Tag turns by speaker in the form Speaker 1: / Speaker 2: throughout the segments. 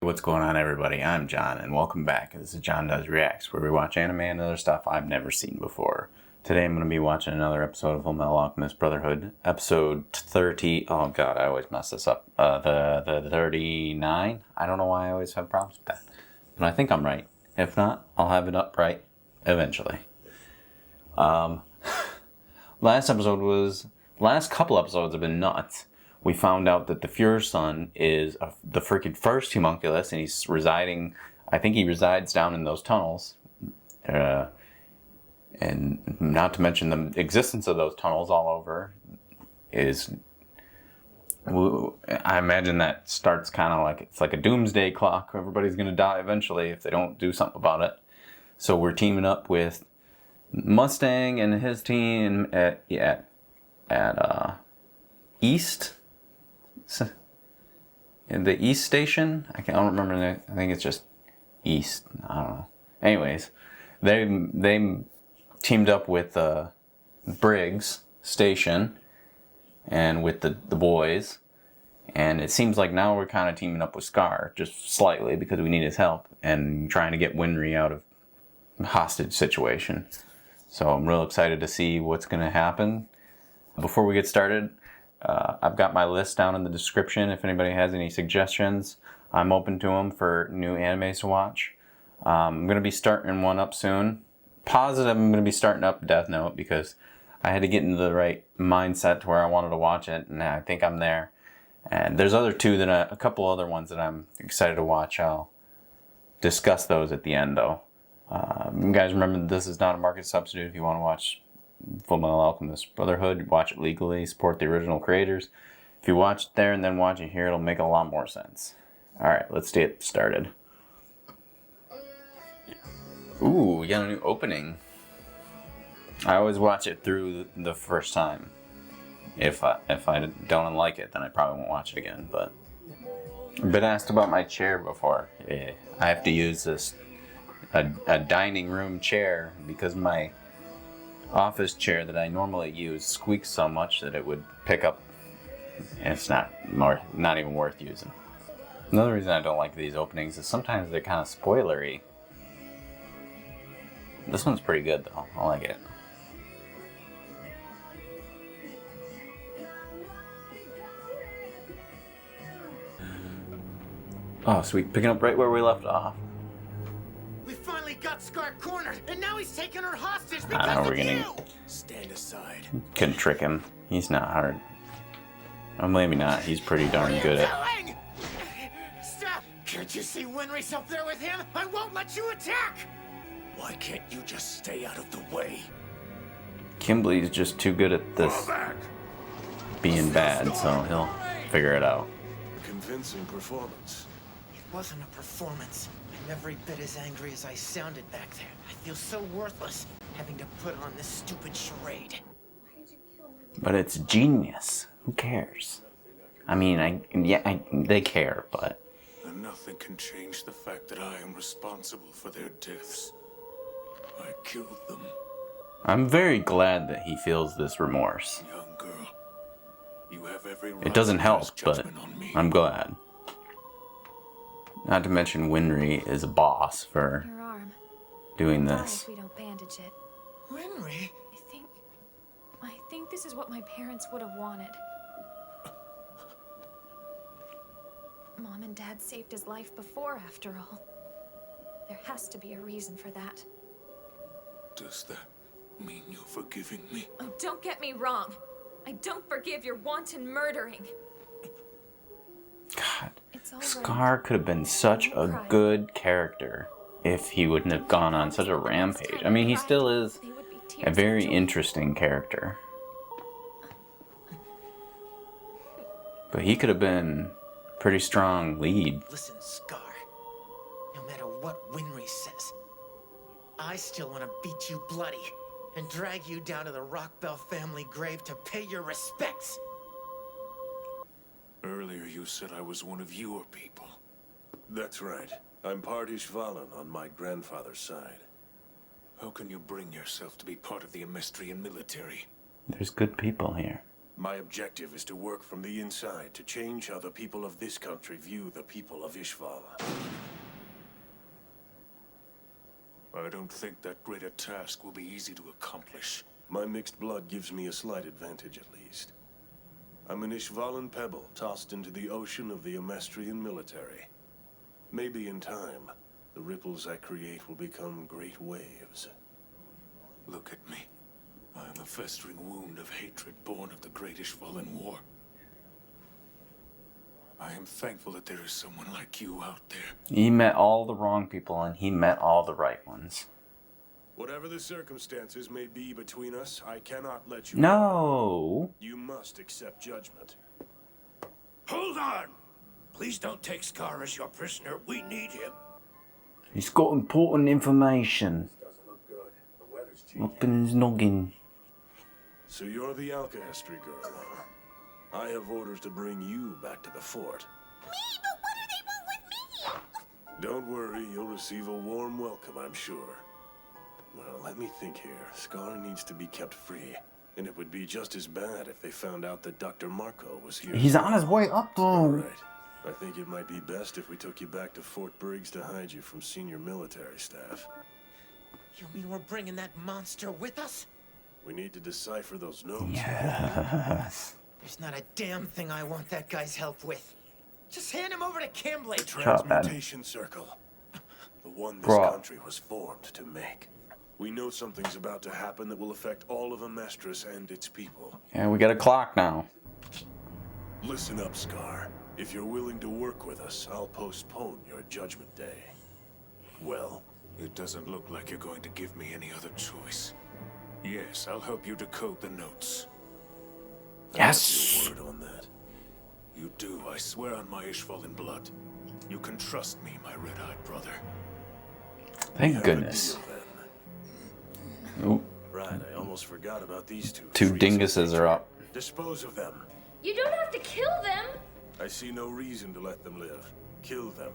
Speaker 1: What's going on, everybody? I'm John, and welcome back. This is John Does Reacts, where we watch anime and other stuff I've never seen before. Today I'm going to be watching another episode of Fullmetal Alchemist Brotherhood, episode 30. Oh god, I always mess this up. The 39. I don't know why I always have problems with that, but I think I'm right. If not, I'll have it up right eventually. Last couple episodes have been nuts. We found out that the Fuhrer's son is the freaking first homunculus, and he's residing, I think he resides down in those tunnels. And not to mention the existence of those tunnels all over is, I imagine that starts kind of like, it's like a doomsday clock. Everybody's going to die eventually if they don't do something about it. So we're teaming up with Mustang and his team at East. In the East Station? I don't remember. I think it's just East. I don't know. Anyways, they teamed up with Briggs Station and with the boys. And it seems like now we're kind of teaming up with Scar, just slightly, because we need his help and trying to get Winry out of hostage situation. So I'm real excited to see what's going to happen. Before we get started, I've got my list down in the description. If anybody has any suggestions, I'm open to them for new animes to watch. I'm going to be starting one up soon. Positive I'm going to be starting up Death Note because I had to get into the right mindset to where I wanted to watch it, and I think I'm there. And there's a couple other ones that I'm excited to watch. I'll discuss those at the end, though. You guys remember that this is not a market substitute. If you want to watch Fullmetal Alchemist Brotherhood, watch it legally, support the original creators. If you watch it there and then watch it here, it'll make a lot more sense. Alright, let's get started. Ooh, we got a new opening. I always watch it through the first time. If I don't like it, then I probably won't watch it again, but I've been asked about my chair before. I have to use a dining room chair because my office chair that I normally use squeaks so much that it would pick up, and it's not even worth using. Another reason I don't like these openings is sometimes they're kind of spoilery. This one's pretty good though. I like it. Oh sweet, picking up right where we left off.
Speaker 2: Got Scar cornered, and now he's taking her hostage because
Speaker 1: I know
Speaker 2: of
Speaker 1: we're gonna
Speaker 2: you. Stand aside.
Speaker 1: Couldn't trick him. He's not hard. Or maybe not. He's pretty darn good at.
Speaker 2: Stop! Can't you see Winry's up there with him? I won't let you attack. Why can't you just stay out of the way?
Speaker 1: Kimblee's just too good at this being bad, so he'll figure it out.
Speaker 3: Convincing performance.
Speaker 2: It wasn't a performance. I'm every bit as angry as I sounded back there. I feel so worthless having to put on this stupid charade.
Speaker 1: But it's genius. Who cares? I mean, they care, but...
Speaker 3: And nothing can change the fact that I am responsible for their deaths. I killed them.
Speaker 1: I'm very glad that he feels this remorse.
Speaker 3: Young girl, you have every right.
Speaker 1: It doesn't help, but
Speaker 3: on me.
Speaker 1: I'm glad. Not to mention Winry is a boss for
Speaker 4: Your arm.
Speaker 1: doing
Speaker 4: Die
Speaker 1: this.
Speaker 4: if we don't bandage it.
Speaker 2: Winry?
Speaker 4: I think this is what my parents would have wanted. Mom and Dad saved his life before, after all. There has to be a reason for that.
Speaker 3: Does that mean you're forgiving me?
Speaker 4: Oh, don't get me wrong. I don't forgive your wanton murdering.
Speaker 1: God,
Speaker 4: It's all
Speaker 1: Scar could have been such a good character if he wouldn't have gone on such a rampage. I mean, he still is a very interesting character. But he could have been a pretty strong lead.
Speaker 2: Listen, Scar. No matter what Winry says, I still want to beat you bloody and drag you down to the Rockbell family grave to pay your respects.
Speaker 3: Earlier you said I was one of your people. That's right. I'm part Ishvalan on my grandfather's side. How can you bring yourself to be part of the Amestrian military?
Speaker 1: There's good people here.
Speaker 3: My objective is to work from the inside to change how the people of this country view the people of Ishval.
Speaker 5: I don't think that great a task will be easy to accomplish.
Speaker 3: My mixed blood gives me a slight advantage at least. I'm an Ishvalan pebble tossed into the ocean of the Amestrian military. Maybe in time, the ripples I create will become great waves.
Speaker 5: Look at me. I am a festering wound of hatred born of the Great Ishvalan War. I am thankful that there is someone like you out there.
Speaker 1: He met all the wrong people and he met all the right ones.
Speaker 3: Whatever the circumstances may be between us, I cannot let you
Speaker 1: No.
Speaker 3: You must accept judgment.
Speaker 6: Hold on! Please don't take Scar as your prisoner. We need him.
Speaker 1: He's got important information.
Speaker 3: Doesn't look good. The weather's changing.
Speaker 1: Up in his noggin.
Speaker 3: So you're the Alchemistry girl, huh? I have orders to bring you back to the fort.
Speaker 7: Me? But what do they want with me?
Speaker 3: Don't worry, you'll receive a warm welcome, I'm sure. Well, let me think here. Scar needs to be kept free. And it would be just as bad if they found out that Dr. Marco was here.
Speaker 1: He's on his way up though.
Speaker 3: Right. I think it might be best if we took you back to Fort Briggs to hide you from senior military staff.
Speaker 2: You mean we're bringing that monster with us?
Speaker 3: We need to decipher those notes.
Speaker 1: Yes.
Speaker 2: There's not a damn thing I want that guy's help with. Just hand him over to Kimberly.
Speaker 3: The
Speaker 1: Shut up, man.
Speaker 3: transmutation circle. The one this
Speaker 1: Bro.
Speaker 3: country was formed to make. We know something's about to happen that will affect all of Amestris and its people.
Speaker 1: And we got a clock now.
Speaker 3: Listen up, Scar. If you're willing to work with us, I'll postpone your judgment day. Well,
Speaker 5: It doesn't look like you're going to give me any other choice. Yes, I'll help you decode the notes.
Speaker 1: Yes.
Speaker 3: your word on that.
Speaker 5: You do, I swear on my Ishvalan blood. You can trust me, my red-eyed brother.
Speaker 1: Thank
Speaker 3: Have a
Speaker 1: goodness.
Speaker 3: deal, then.
Speaker 1: Ooh,
Speaker 3: Right, I almost forgot about these two.
Speaker 1: two
Speaker 3: freaks.
Speaker 1: dinguses are up.
Speaker 3: Dispose of them.
Speaker 8: You don't have to kill them.
Speaker 3: I see no reason to let them live. Kill them.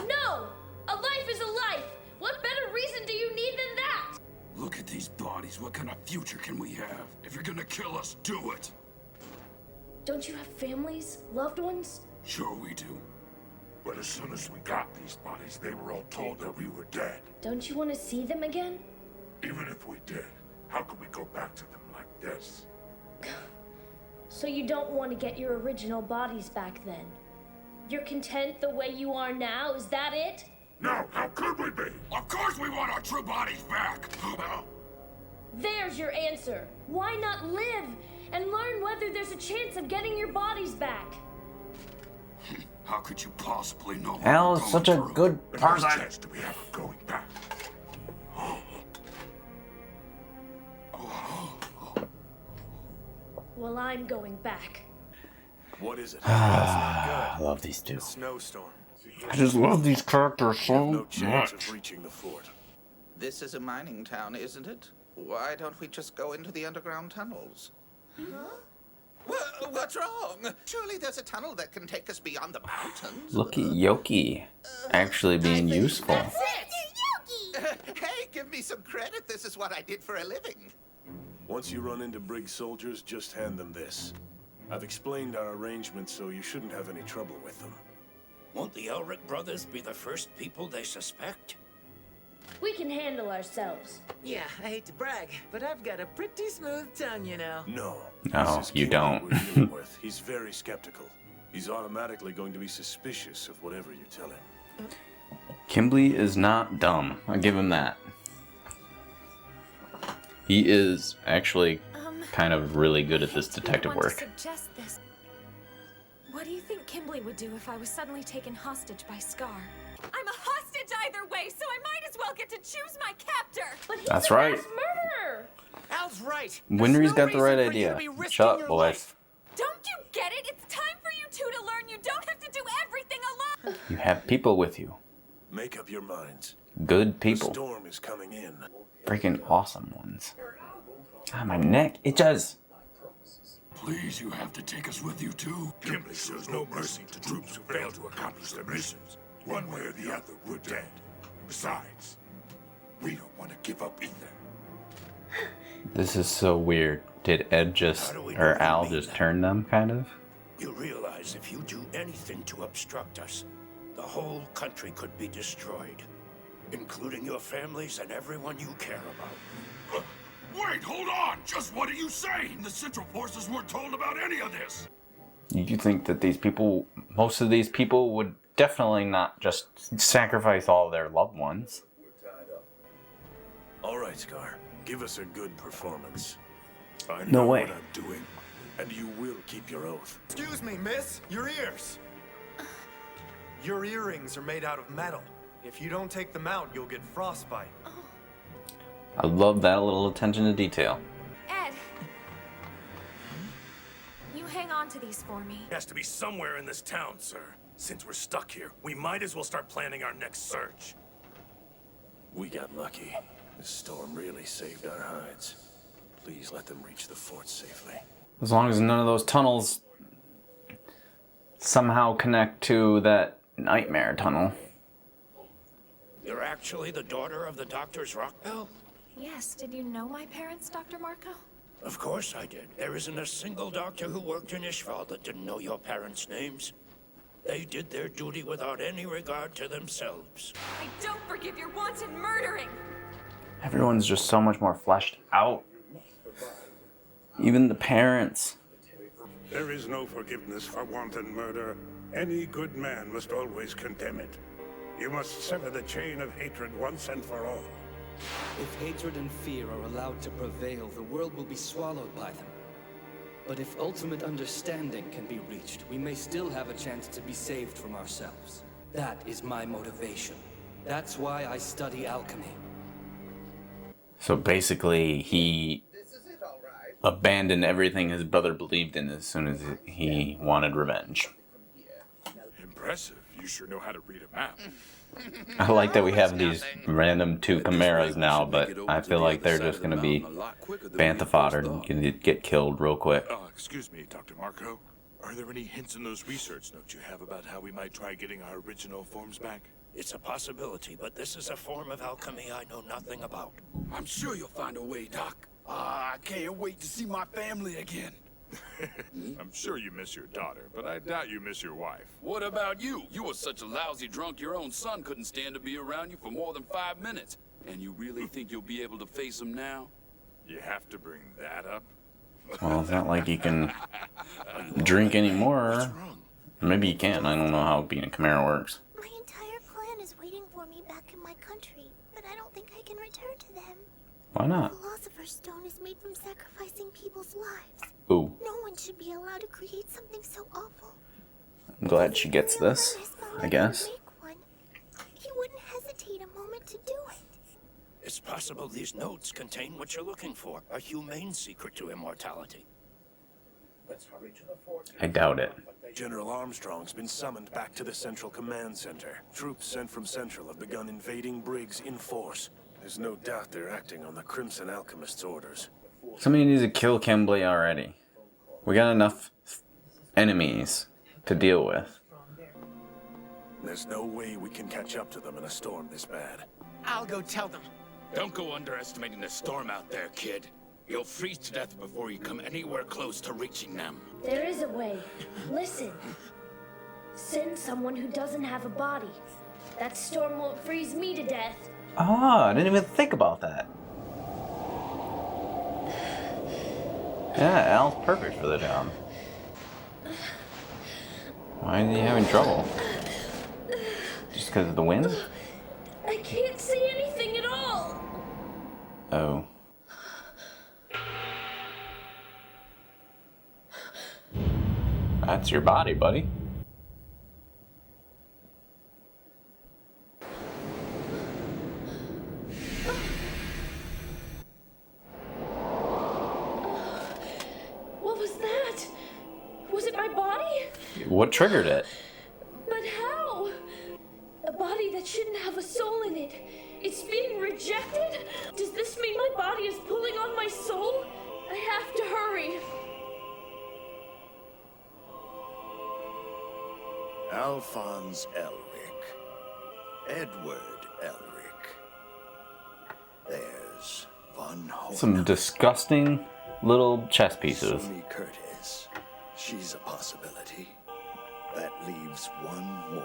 Speaker 8: No! A life is a life. What better reason do you need than that?
Speaker 6: Look at these bodies. What kind of future can we have? If you're gonna kill us, do it.
Speaker 8: Don't you have families, loved ones?
Speaker 6: Sure we do. But as soon as we got these bodies, they were all told that we were dead.
Speaker 8: Don't you want to see them again?
Speaker 6: Even if we did, how could we go back to them like this?
Speaker 8: So you don't want to get your original bodies back then? You're content the way you are now, is that it?
Speaker 6: No, how could we be? Of course we want our true bodies back!
Speaker 8: There's your answer. Why not live and learn whether there's a chance of getting your bodies back?
Speaker 6: How could you possibly know what
Speaker 1: Al
Speaker 6: we're
Speaker 1: is
Speaker 6: going
Speaker 1: such a
Speaker 6: through?
Speaker 1: good
Speaker 6: And what
Speaker 1: person.
Speaker 6: chance do we have of going back?
Speaker 8: Well, I'm going back.
Speaker 3: What is it?
Speaker 1: I love these two.
Speaker 3: Snowstorm.
Speaker 1: I just love these characters
Speaker 3: We have
Speaker 1: so
Speaker 3: no chance
Speaker 1: much.
Speaker 3: of reaching the fort.
Speaker 9: This is a mining town, isn't it? Why don't we just go into the underground tunnels? What's wrong? Surely there's a tunnel that can take us beyond the mountains.
Speaker 1: Look at Yoki actually being useful.
Speaker 8: That's it!
Speaker 9: Hey, give me some credit. This is what I did for a living.
Speaker 3: Once you run into Briggs soldiers, just hand them this. I've explained our arrangements, so you shouldn't have any trouble with them.
Speaker 6: Won't the Elric brothers be the first people they suspect?
Speaker 8: We can handle ourselves.
Speaker 2: Yeah, I hate to brag, but I've got a pretty smooth tongue, you know.
Speaker 3: No.
Speaker 1: No,
Speaker 3: this is
Speaker 1: you
Speaker 3: Kimberly
Speaker 1: don't.
Speaker 3: we're dealing with. He's very skeptical. He's automatically going to be suspicious of whatever you tell him.
Speaker 1: Kimberly is not dumb. I'll give him that. He is actually kind of really good at this detective
Speaker 4: want
Speaker 1: work.
Speaker 4: To suggest this. What do you think Kimberly would do if I was suddenly taken hostage by Scar? I'm a hostage either way, so I might as well get to choose my captor.
Speaker 8: But he's
Speaker 1: That's
Speaker 8: a
Speaker 1: right.
Speaker 8: mass murderer.
Speaker 2: Al's right. There's
Speaker 1: Winry's
Speaker 2: no
Speaker 1: got the
Speaker 2: reason
Speaker 1: right
Speaker 2: for you
Speaker 1: idea.
Speaker 2: to be risking
Speaker 1: Shut up,
Speaker 2: your
Speaker 1: boys.
Speaker 2: life.
Speaker 4: Don't you get it? It's time for you two to learn you don't have to do everything alone.
Speaker 1: You have people with you.
Speaker 3: Make up your minds.
Speaker 1: Good
Speaker 3: The
Speaker 1: people.
Speaker 3: storm is coming in.
Speaker 1: Freaking awesome ones. God, my neck itches.
Speaker 6: Please, you have to take us with you too. Kimberly shows no mercy to troops who fail to accomplish their missions. One way or the other, we're dead. Besides, we don't want to give up either.
Speaker 1: This is so weird. Did Ed just, or Al just turn them, kind of?
Speaker 6: You realize if you do anything to obstruct us, the whole country could be destroyed, including your families and everyone you care about. Wait, hold on! Just what are you saying? The Central Forces weren't told about any of this!
Speaker 1: You think that these people, most of these people would definitely not just sacrifice all their loved ones.
Speaker 3: All right, Scar. Give us a good performance. I
Speaker 1: No
Speaker 3: know
Speaker 1: way.
Speaker 3: what I'm doing, and you will keep your oath.
Speaker 10: Excuse me, miss. Your ears. Your earrings are made out of metal. If you don't take them out, you'll get frostbite.
Speaker 1: I love that little attention to detail.
Speaker 4: Ed, you hang on to these for me.
Speaker 6: It has to be somewhere in this town, sir. Since we're stuck here, we might as well start planning our next search.
Speaker 3: We got lucky. This storm really saved our hides. Please let them reach the fort safely.
Speaker 1: As long as none of those tunnels somehow connect to that nightmare tunnel.
Speaker 6: You're actually the daughter of the Doctor's Rockbell?
Speaker 4: Yes, did you know my parents, Dr. Marco?
Speaker 6: Of course I did. There isn't a single doctor who worked in Ishval that didn't know your parents' names. They did their duty without any regard to themselves.
Speaker 4: I don't forgive your wanton murdering!
Speaker 1: Everyone's just so much more fleshed out. Even the parents.
Speaker 6: There is no forgiveness for wanton murder. Any good man must always condemn it. You must sever the chain of hatred once and for all.
Speaker 11: If hatred and fear are allowed to prevail, the world will be swallowed by them. But if ultimate understanding can be reached, we may still have a chance to be saved from ourselves. That is my motivation. That's why I study alchemy.
Speaker 1: So basically, he abandoned everything his brother believed in as soon as he wanted revenge.
Speaker 6: Impressive. You sure know how to read a map.
Speaker 1: I like that we have these random two chimeras now, but I feel like they're just going to be bantha fodder and can get killed real quick.
Speaker 6: Excuse me, Dr. Marco. Are there any hints in those research notes you have about how we might try getting our original forms back? It's a possibility, but this is a form of alchemy I know nothing about.
Speaker 5: I'm sure you'll find a way, Doc. I can't wait to see my family again.
Speaker 6: I'm sure you miss your daughter, but I doubt you miss your wife.
Speaker 5: What about you? You were such a lousy drunk your own son couldn't stand to be around you for more than 5 minutes. And you really think you'll be able to face him now?
Speaker 6: You have to bring that up?
Speaker 1: Well, it's not like you can drink anymore. Maybe you can. I don't know how being a chimera works.
Speaker 7: My entire clan is waiting for me back in my country, but I don't think I can return to them.
Speaker 1: Why not?
Speaker 7: The Philosopher's Stone is made from sacrificing people's lives.
Speaker 1: Ooh.
Speaker 7: No one should be allowed to create something so awful.
Speaker 1: I'm glad she gets this, I guess.
Speaker 7: He wouldn't hesitate a moment to do it.
Speaker 6: It's possible these notes contain what you're looking for, a humane secret to immortality.
Speaker 3: Let's hurry to the fort.
Speaker 1: I doubt it.
Speaker 3: General Armstrong's been summoned back to the Central Command Center. Troops sent from Central have begun invading Briggs in force. There's no doubt they're acting on the Crimson Alchemist's orders.
Speaker 1: Somebody needs to kill Kimberly already. We got enough enemies to deal with.
Speaker 3: There's no way we can catch up to them in a storm this bad.
Speaker 2: I'll go tell them.
Speaker 5: Don't go underestimating the storm out there, kid. You'll freeze to death before you come anywhere close to reaching them.
Speaker 8: There is a way. Listen. Send someone who doesn't have a body. That storm won't freeze me to death.
Speaker 1: Ah, I didn't even think about that. Yeah, Al's perfect for the job. Why is he having trouble? Just because of the wind?
Speaker 8: I can't see anything at all.
Speaker 1: Oh. That's your body, buddy.
Speaker 8: What was that? Was it my body?
Speaker 1: What triggered it?
Speaker 8: But how? A body that shouldn't have a soul in it. It's being rejected? Does this mean my body is pulling on my soul? I have to hurry.
Speaker 3: Alphonse Elric. Edward Elric. There's
Speaker 1: Some disgusting little chess pieces.
Speaker 6: Sumi Curtis. She's a possibility. That leaves one more.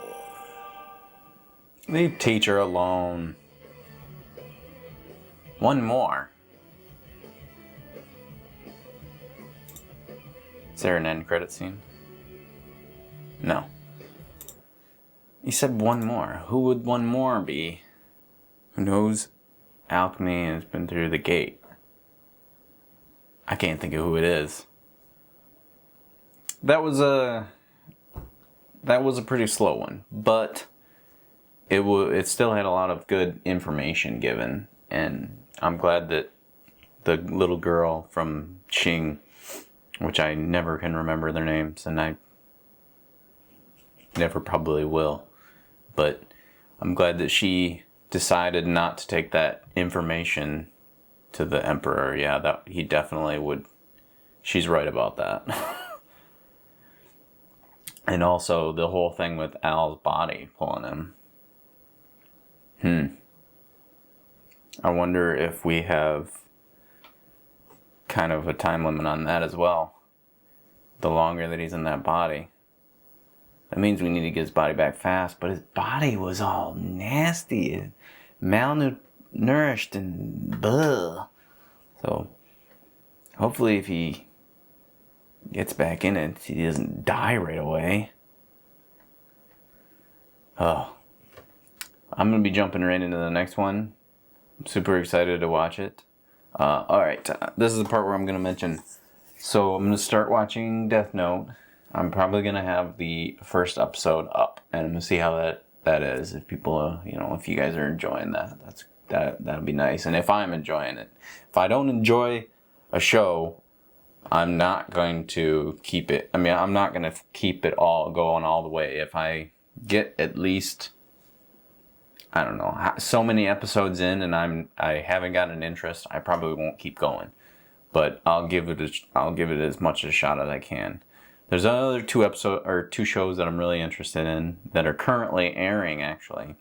Speaker 1: Leave teacher alone. One more. Is there an end credit scene? No. You said one more. Who would one more be? Who knows alchemy has been through the gate? I can't think of who it is. That was a pretty slow one, but it still had a lot of good information given, and I'm glad that the little girl from Qing, which I never can remember their names, and I never probably will, but I'm glad that she decided not to take that information to the Emperor. Yeah, that he definitely would. She's right about that. And also the whole thing with Al's body pulling him. I wonder if we have kind of a time limit on that as well. The longer that he's in that body. That means we need to get his body back fast, but his body was all nasty and malnourished and blah. So hopefully if he gets back in it, he doesn't die right away. Oh. I'm going to be jumping right into the next one. I'm super excited to watch it. Alright, this is the part where I'm going to mention. So I'm going to start watching Death Note. I'm probably going to have the first episode up, and I'm going to see how that is. If people, if you guys are enjoying that, that'll be nice. And if I'm enjoying it. If I don't enjoy a show, I'm not going to keep it. I mean, I'm not going to keep it all going all the way. If I get at least, I don't know, so many episodes in and I haven't got an interest, I probably won't keep going. But I'll give it as much a shot as I can. There's another two shows that I'm really interested in that are currently airing, actually.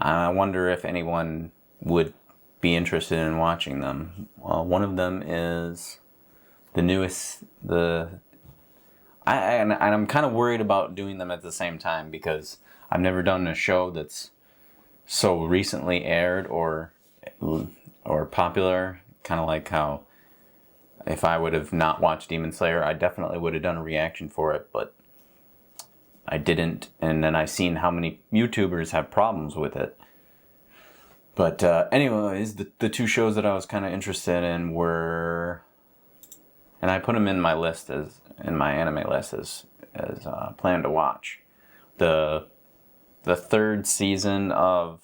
Speaker 1: I wonder if anyone would be interested in watching them. One of them is the newest, I'm kind of worried about doing them at the same time because I've never done a show that's so recently aired or popular. Kind of like how if I would have not watched Demon Slayer, I definitely would have done a reaction for it, but I didn't. And then I seen how many YouTubers have problems with it. But anyways, the two shows that I was kind of interested in were, and I put them in my list in my anime list as plan to watch. The third season of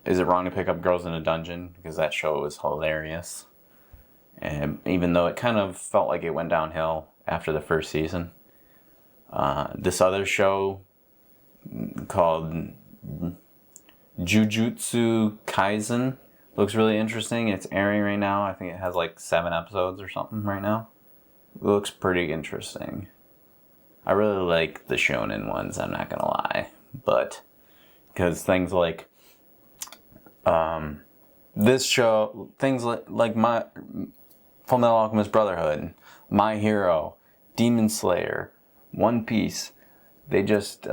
Speaker 1: Is It Wrong to Pick Up Girls in a Dungeon? Because that show was hilarious. And even though it kind of felt like it went downhill after the first season. This other show called Jujutsu Kaisen looks really interesting. It's airing right now. I think it has like 7 episodes or something right now. It looks pretty interesting. I really like the shonen ones, I'm not gonna lie. But, because things like this show, things like my Fullmetal Alchemist Brotherhood, My Hero, Demon Slayer, One Piece, they just,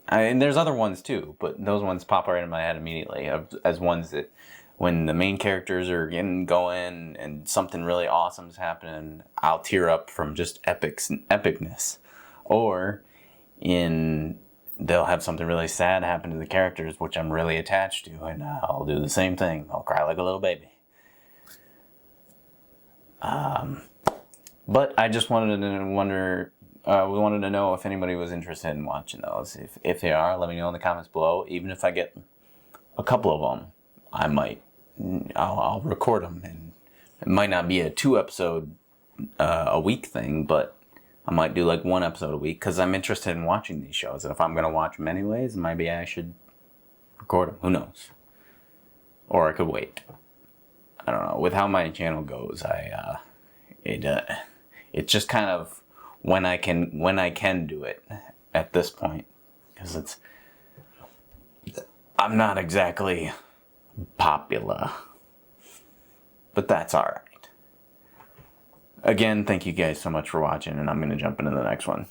Speaker 1: and there's other ones too, but those ones pop right in my head immediately as ones that when the main characters are getting going and something really awesome is happening, I'll tear up from just epicness. Or they'll have something really sad happen to the characters, which I'm really attached to, and I'll do the same thing. I'll cry like a little baby. But I just wanted to know if anybody was interested in watching those. If they are, let me know in the comments below. Even if I get a couple of them, I'll record them, and it might not be a 2-episode a week thing, but I might do like 1 episode a week because I'm interested in watching these shows, and if I'm gonna watch them anyways, maybe I should record them. Who knows? Or I could wait. I don't know. With how my channel goes, it's just kind of when I can do it at this point, because I'm not exactly popular. But that's alright. Again, thank you guys so much for watching, and I'm going to jump into the next one.